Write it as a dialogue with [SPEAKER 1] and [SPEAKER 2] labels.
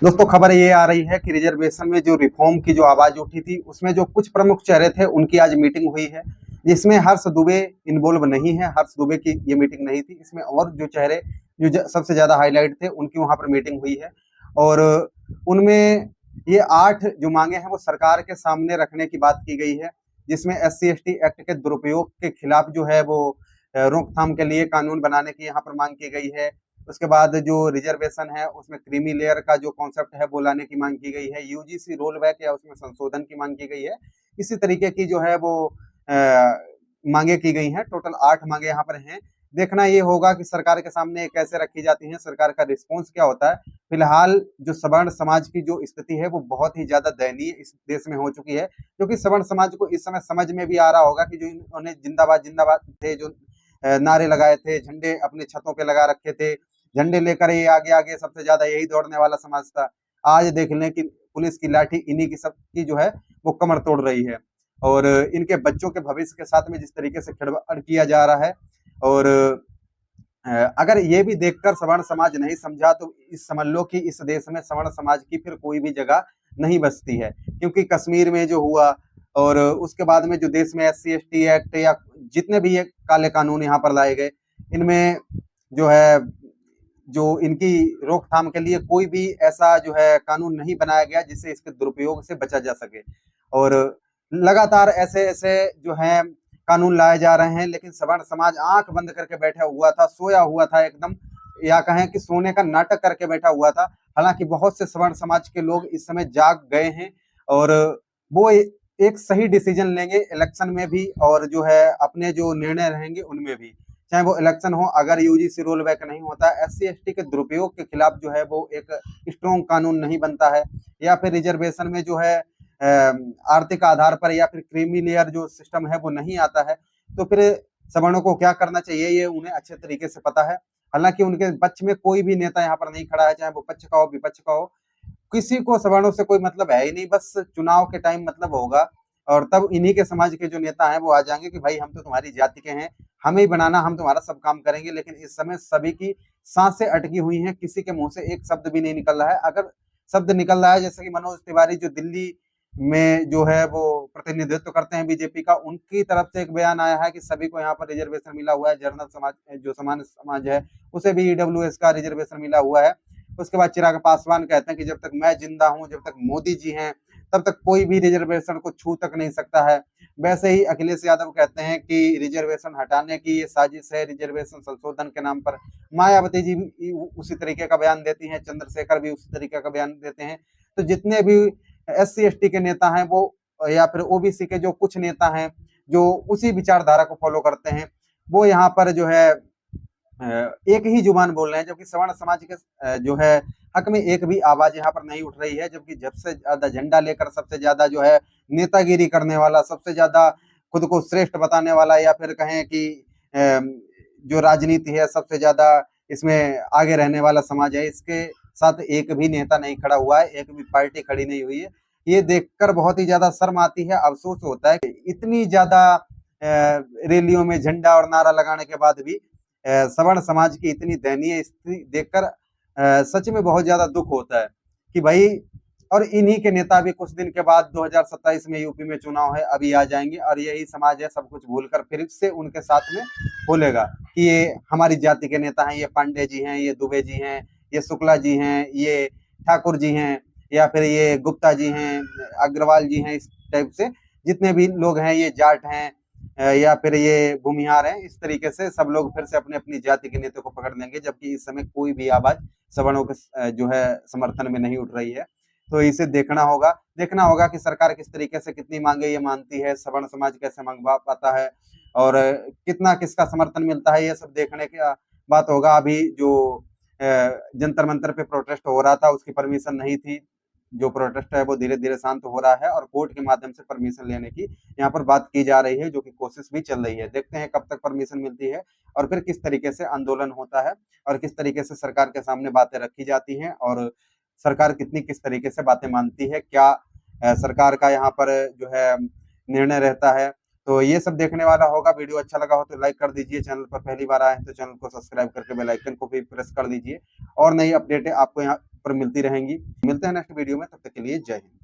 [SPEAKER 1] दोस्तों खबर ये आ रही है कि रिजर्वेशन में जो रिफॉर्म की जो आवाज उठी थी उसमें जो कुछ प्रमुख चेहरे थे उनकी आज मीटिंग हुई है, जिसमें हर्ष दुबे इन्वॉल्व नहीं है। हर्ष दुबे की ये मीटिंग नहीं थी, इसमें और जो चेहरे जो सबसे ज्यादा हाईलाइट थे उनकी वहां पर मीटिंग हुई है। और उनमें ये 8 जो मांगे हैं वो सरकार के सामने रखने की बात की गई है, जिसमें SC/ST एक्ट के दुरुपयोग के खिलाफ जो है वो रोकथाम के लिए कानून बनाने की यहाँ पर मांग की गई है। उसके बाद जो रिजर्वेशन है उसमें क्रीमी लेयर का जो कॉन्सेप्ट है वो लाने की मांग की गई है। यूजीसी रोल बैक या उसमें संशोधन की मांग की गई है। इसी तरीके की जो है वो मांगे की गई हैं। टोटल 8 मांगे यहाँ पर हैं। देखना ये होगा कि सरकार के सामने ये कैसे रखी जाती हैं, सरकार का रिस्पॉन्स क्या होता है। फिलहाल जो सवर्ण समाज की जो स्थिति है वो बहुत ही ज्यादा दयनीय इस देश में हो चुकी है, क्योंकि सवर्ण समाज को इस समय समझ में भी आ रहा होगा कि जो इन्होंने जिंदाबाद जिंदाबाद थे, जो नारे लगाए थे, झंडे अपने छतों पे लगा रखे थे, झंडे लेकर ये आगे आगे सबसे ज्यादा यही दौड़ने वाला समाज था। आज देख लें कि पुलिस की लाठी इन्हीं की सबकी जो है वो कमर तोड़ रही है। और इनके बच्चों के भविष्य के साथ में जिस तरीके से खिलवाड़ किया जा रहा है। और अगर ये भी देखकर सवर्ण समाज नहीं समझा तो इस समझ लो कि इस देश में सवर्ण समाज की फिर कोई भी जगह नहीं बचती है। क्योंकि कश्मीर में जो हुआ और उसके बाद में जो देश में SC/ST एक्ट या जितने भी ये काले कानून यहाँ पर लाए गए, इनमें जो है जो इनकी रोकथाम के लिए कोई भी ऐसा जो है कानून नहीं बनाया गया जिससे इसके दुरुपयोग से बचा जा सके। और लगातार ऐसे ऐसे जो है कानून लाए जा रहे हैं, लेकिन सवर्ण समाज आंख बंद करके बैठा हुआ था, सोया हुआ था एकदम, या कहें कि सोने का नाटक करके बैठा हुआ था। हालांकि बहुत से सवर्ण समाज के लोग इस समय जाग गए हैं और वो एक सही डिसीजन लेंगे इलेक्शन में भी, और जो है अपने जो निर्णय रहेंगे उनमें भी, चाहे वो इलेक्शन हो। अगर यूजीसी रोल बैक नहीं होता, SC/ST के दुरुपयोग के खिलाफ जो है वो एक स्ट्रॉन्ग कानून नहीं बनता है, या फिर रिजर्वेशन में जो है आर्थिक आधार पर या फिर क्रीमी लेयर जो सिस्टम है वो नहीं आता है, तो फिर सवर्णों को क्या करना चाहिए ये उन्हें अच्छे तरीके से पता है। हालांकि उनके पक्ष में कोई भी नेता यहाँ पर नहीं खड़ा है, चाहे वो पक्ष का हो विपक्ष का हो। किसी को सवर्णों से कोई मतलब है ही नहीं, बस चुनाव के टाइम मतलब होगा और तब इन्हीं के समाज के जो नेता हैं वो आ जाएंगे कि भाई हम तो तुम्हारी जाति के हैं, हमें ही बनाना, हम तुम्हारा सब काम करेंगे। लेकिन इस समय सभी की सांसें अटकी हुई हैं, किसी के मुंह से एक शब्द भी नहीं निकल रहा है। अगर शब्द निकल रहा है, जैसे कि मनोज तिवारी जो दिल्ली में जो है वो प्रतिनिधित्व करते हैं बीजेपी का, उनकी तरफ से एक बयान आया है कि सभी को यहाँ पर रिजर्वेशन मिला हुआ है। जनरल समाज जो सामान्य समाज है उसे भी EWS का रिजर्वेशन मिला हुआ है। उसके बाद चिराग पासवान कहते हैं कि जब तक मैं जिंदा हूं, जब तक मोदी जी हैं, तब तक कोई भी रिजर्वेशन को छू तक नहीं सकता है। वैसे ही अखिलेश यादव कहते हैं कि रिजर्वेशन हटाने की ये साजिश है, रिजर्वेशन संशोधन के नाम पर। मायावती जी भी उसी तरीके का बयान देती हैं, चंद्रशेखर भी उसी तरीके का बयान देते हैं। तो जितने भी SC/ST के नेता हैं वो, या फिर OBC के जो कुछ नेता हैं जो उसी विचारधारा को फॉलो करते हैं, वो यहाँ पर जो है एक ही जुबान बोल रहे हैं, जबकि सवर्ण समाज के जो है हक में एक भी आवाज यहाँ पर नहीं उठ रही है। जबकि सबसे ज्यादा झंडा लेकर सबसे ज्यादा जो है नेतागिरी करने वाला, सबसे ज्यादा खुद को श्रेष्ठ बताने वाला, या फिर कहें कि जो राजनीति है सबसे ज्यादा इसमें आगे रहने वाला समाज है, इसके साथ एक भी नेता नहीं खड़ा हुआ है, एक भी पार्टी खड़ी नहीं हुई है। ये देखकर बहुत ही ज्यादा शर्म आती है, अफसोस होता है कि इतनी ज्यादा रैलियों में झंडा और नारा लगाने के बाद भी सवर्ण समाज की इतनी दयनीय स्थिति देखकर सच में बहुत ज्यादा दुख होता है कि भाई, और इन्हीं के नेता भी कुछ दिन के बाद 2027 में यूपी में चुनाव है, अभी आ जाएंगे और यही समाज है सब कुछ भूलकर फिर से उनके साथ में बोलेगा कि ये हमारी जाति के नेता हैं, ये पांडे जी हैं, ये दुबे जी हैं, ये शुक्ला जी हैं, ये ठाकुर जी हैं, या फिर ये गुप्ता जी हैं, अग्रवाल जी हैं। इस टाइप से जितने भी लोग हैं, ये जाट हैं या फिर ये भूमिहार हैं, इस तरीके से सब लोग फिर से अपने अपनी जाति के नेता को पकड़ लेंगे। जबकि इस समय कोई भी आवाज सवर्णों के जो है समर्थन में नहीं उठ रही है। तो इसे देखना होगा कि सरकार किस तरीके से कितनी मांगे ये मानती है, सवर्ण समाज कैसे मंगवा पाता है और कितना किसका समर्थन मिलता है, ये सब देखने की बात होगा। अभी जो जंतर मंतर पे प्रोटेस्ट हो रहा था उसकी परमिशन नहीं थी, जो प्रोटेस्ट है वो धीरे धीरे शांत हो रहा है और कोर्ट के माध्यम से परमिशन लेने की यहाँ पर बात की जा रही है, जो कि कोशिश भी चल रही है। देखते हैं कब तक परमिशन मिलती है और फिर किस तरीके से आंदोलन होता है और किस तरीके से सरकार के सामने बातें रखी जाती हैं और सरकार किस तरीके से बातें मानती है, क्या सरकार का यहाँ पर जो है निर्णय रहता है। तो ये सब देखने वाला होगा। वीडियो अच्छा लगा हो तो लाइक कर दीजिए, चैनल पर पहली बार आए हैं तो चैनल को सब्सक्राइब करके बेल आइकन को भी प्रेस कर दीजिए और नई अपडेट आपको यहाँ पर मिलती रहेंगी। मिलते हैं नेक्स्ट वीडियो में, तब तक के लिए जय हिंद।